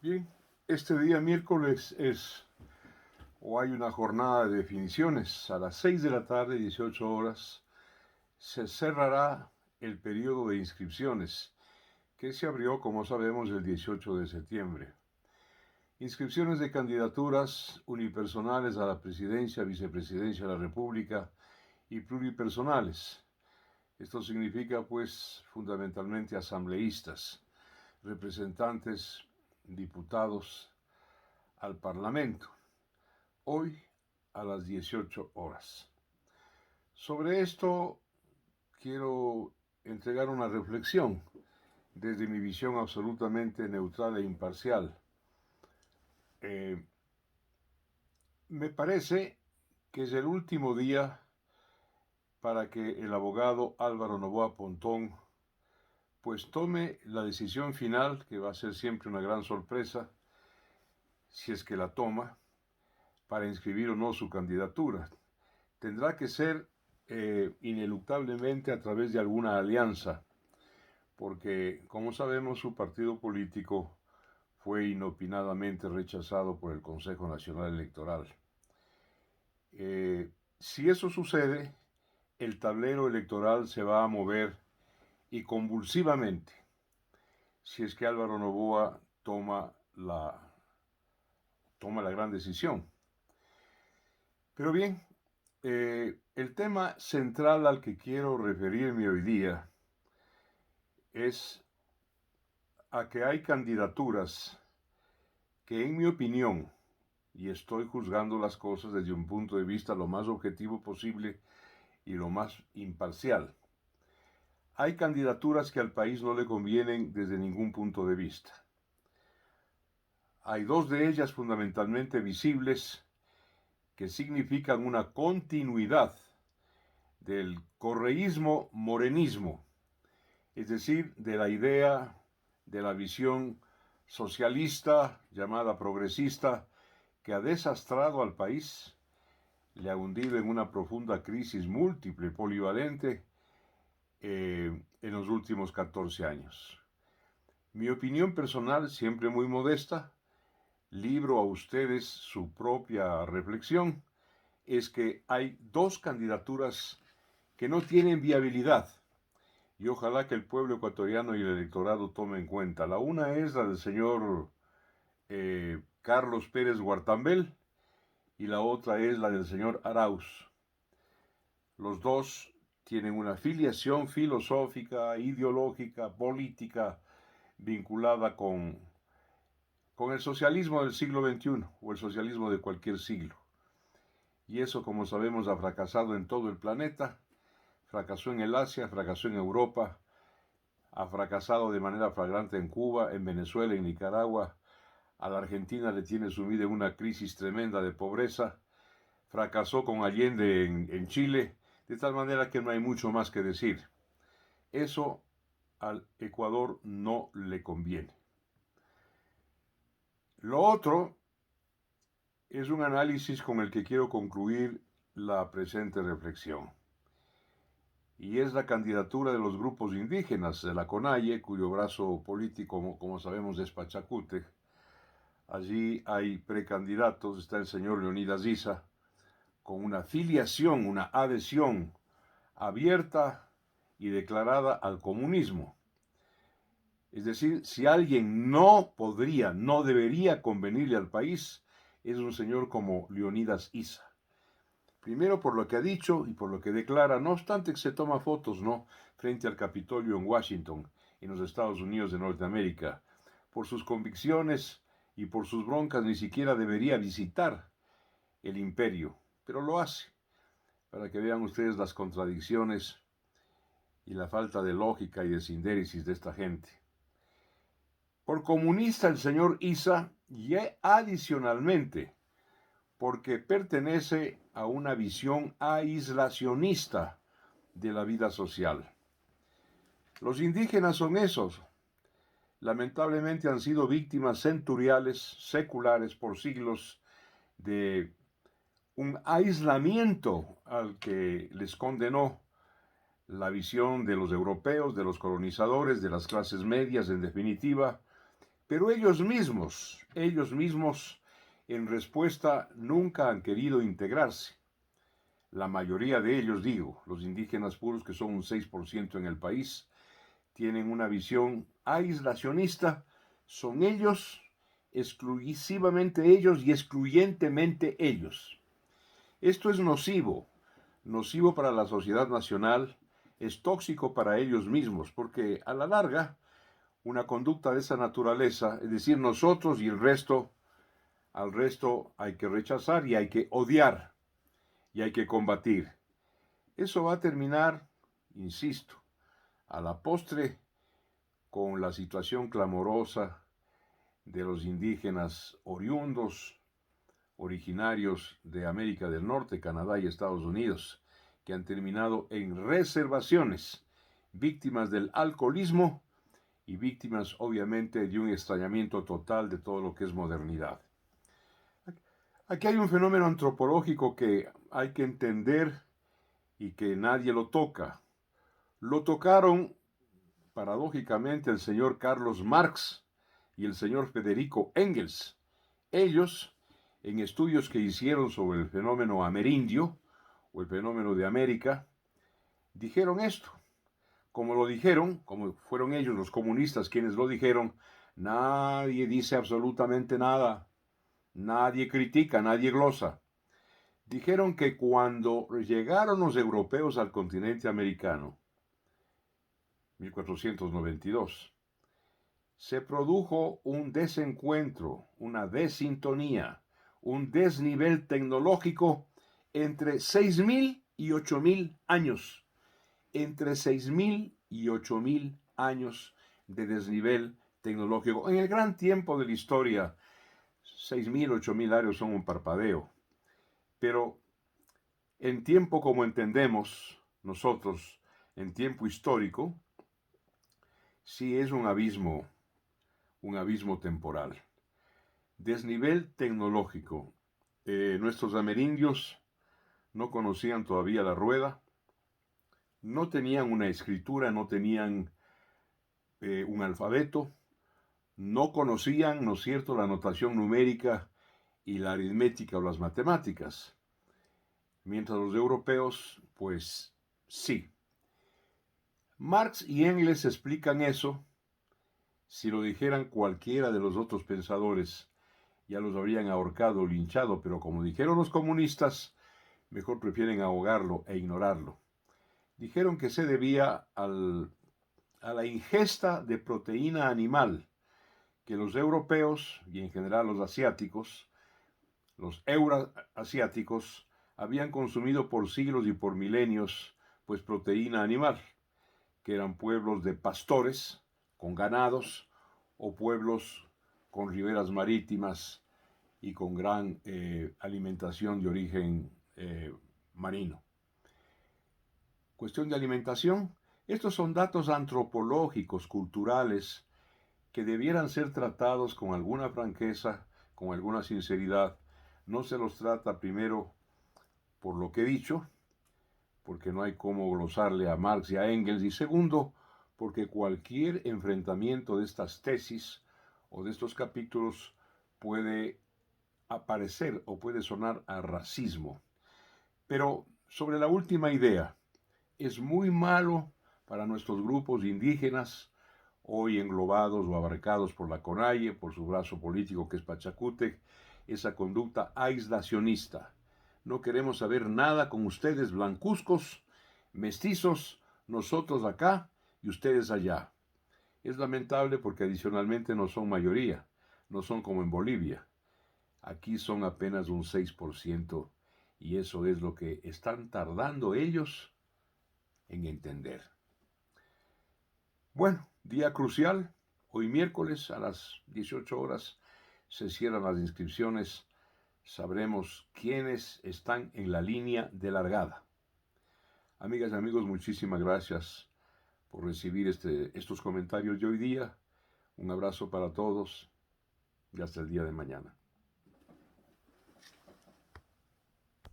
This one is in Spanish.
Bien, este día miércoles hay una jornada de definiciones. A las 6 de la tarde, 18 horas, se cerrará el periodo de inscripciones, que se abrió, como sabemos, el 18 de septiembre. Inscripciones de candidaturas unipersonales a la presidencia, vicepresidencia de la República y pluripersonales. Esto significa, pues, fundamentalmente asambleístas, representantes, diputados al Parlamento, hoy a las 18 horas. Sobre esto quiero entregar una reflexión desde mi visión absolutamente neutral e imparcial. Me parece que es el último día para que el abogado Álvaro Noboa Pontón pues tome la decisión final, que va a ser siempre una gran sorpresa, si es que la toma, para inscribir o no su candidatura. Tendrá que ser ineluctablemente a través de alguna alianza, porque, como sabemos, su partido político fue inopinadamente rechazado por el Consejo Nacional Electoral. Si eso sucede, el tablero electoral se va a mover y convulsivamente, si es que Álvaro Noboa toma la gran decisión. Pero bien, el tema central al que quiero referirme hoy día es a que hay candidaturas que, en mi opinión, y estoy juzgando las cosas desde un punto de vista lo más objetivo posible y lo más imparcial, hay candidaturas que al país no le convienen desde ningún punto de vista. Hay dos de ellas fundamentalmente visibles que significan una continuidad del correísmo-morenismo, es decir, de la idea, de la visión socialista, llamada progresista, que ha desastrado al país, le ha hundido en una profunda crisis múltiple, polivalente, en los últimos 14 años. Mi opinión personal, siempre muy modesta, libro a ustedes su propia reflexión, es que hay dos candidaturas que no tienen viabilidad y ojalá que el pueblo ecuatoriano y el electorado tomen en cuenta. La una es la del señor Carlos Pérez Guartambel y la otra es la del señor Arauz. Los dos tienen una filiación filosófica, ideológica, política vinculada con el socialismo del siglo XXI o el socialismo de cualquier siglo. Y eso, como sabemos, ha fracasado en todo el planeta. Fracasó en el Asia, fracasó en Europa, ha fracasado de manera flagrante en Cuba, en Venezuela, en Nicaragua. A la Argentina le tiene sumida en una crisis tremenda de pobreza. Fracasó con Allende en Chile, de tal manera que no hay mucho más que decir. Eso al Ecuador no le conviene. Lo otro es un análisis con el que quiero concluir la presente reflexión. Y es la candidatura de los grupos indígenas de la CONAIE, cuyo brazo político, como sabemos, es Pachacútec. Allí hay precandidatos, está el señor Leonidas Issa, con una filiación, una adhesión abierta y declarada al comunismo. Es decir, si alguien no debería convenirle al país, es un señor como Leonidas Issa. Primero por lo que ha dicho y por lo que declara, no obstante que se toma fotos, ¿no?, frente al Capitolio en Washington, en los Estados Unidos de Norteamérica. Por sus convicciones y por sus broncas ni siquiera debería visitar el imperio, pero lo hace, para que vean ustedes las contradicciones y la falta de lógica y de sindéresis de esta gente. Por comunista el señor Issa, y adicionalmente porque pertenece a una visión aislacionista de la vida social. Los indígenas son esos. Lamentablemente han sido víctimas centuriales, seculares por siglos, de un aislamiento al que les condenó la visión de los europeos, de los colonizadores, de las clases medias, en definitiva, Pero ellos mismos, en respuesta, nunca han querido integrarse. La mayoría de ellos, digo, los indígenas puros, que son un 6% en el país, tienen una visión aislacionista. Son ellos, exclusivamente ellos y excluyentemente ellos. Esto es nocivo para la sociedad nacional, es tóxico para ellos mismos, porque a la larga, una conducta de esa naturaleza, es decir, nosotros y el resto, al resto hay que rechazar y hay que odiar y hay que combatir. Eso va a terminar, insisto, a la postre con la situación clamorosa de los indígenas oriundos, originarios de América del Norte, Canadá y Estados Unidos, que han terminado en reservaciones, víctimas del alcoholismo y víctimas obviamente de un extrañamiento total de todo lo que es modernidad. Aquí hay un fenómeno antropológico que hay que entender y que nadie lo toca. Lo tocaron paradójicamente el señor Carlos Marx y el señor Federico Engels. Ellos, en estudios que hicieron sobre el fenómeno amerindio o el fenómeno de América, dijeron esto. Como lo dijeron, como fueron ellos los comunistas quienes lo dijeron, nadie dice absolutamente nada, nadie critica, nadie glosa. Dijeron que cuando llegaron los europeos al continente americano, 1492, se produjo un desencuentro, una desintonía, un desnivel tecnológico entre 6.000 y 8.000 años. Entre 6.000 y 8.000 años de desnivel tecnológico. En el gran tiempo de la historia, 6.000, 8.000 años son un parpadeo. Pero en tiempo como entendemos nosotros, en tiempo histórico, sí es un abismo temporal. Desnivel tecnológico. Nuestros amerindios no conocían todavía la rueda, no tenían una escritura, no tenían un alfabeto, no conocían, ¿no es cierto?, la notación numérica y la aritmética o las matemáticas. Mientras los europeos, pues sí. Marx y Engels explican eso. Si lo dijeran cualquiera de los otros pensadores, ya los habrían ahorcado o linchado, pero como dijeron los comunistas, mejor prefieren ahogarlo e ignorarlo. Dijeron que se debía a la ingesta de proteína animal que los europeos y en general los asiáticos, los euroasiáticos, habían consumido por siglos y por milenios, pues proteína animal, que eran pueblos de pastores con ganados o pueblos con riberas marítimas y con gran alimentación de origen marino. Cuestión de alimentación, estos son datos antropológicos, culturales, que debieran ser tratados con alguna franqueza, con alguna sinceridad. No se los trata primero por lo que he dicho, porque no hay cómo glosarle a Marx y a Engels, y segundo, porque cualquier enfrentamiento de estas tesis o de estos capítulos puede aparecer o puede sonar a racismo. Pero sobre la última idea, es muy malo para nuestros grupos indígenas, hoy englobados o abarcados por la CONAIE, por su brazo político que es Pachacútec, esa conducta aislacionista. No queremos saber nada con ustedes blancuzcos, mestizos, nosotros acá y ustedes allá. Es lamentable porque adicionalmente no son mayoría, no son como en Bolivia. Aquí son apenas un 6% y eso es lo que están tardando ellos en entender. Bueno, día crucial. Hoy miércoles a las 18 horas se cierran las inscripciones. Sabremos quiénes están en la línea de largada. Amigas y amigos, muchísimas gracias por recibir estos comentarios de hoy día. Un abrazo para todos y hasta el día de mañana.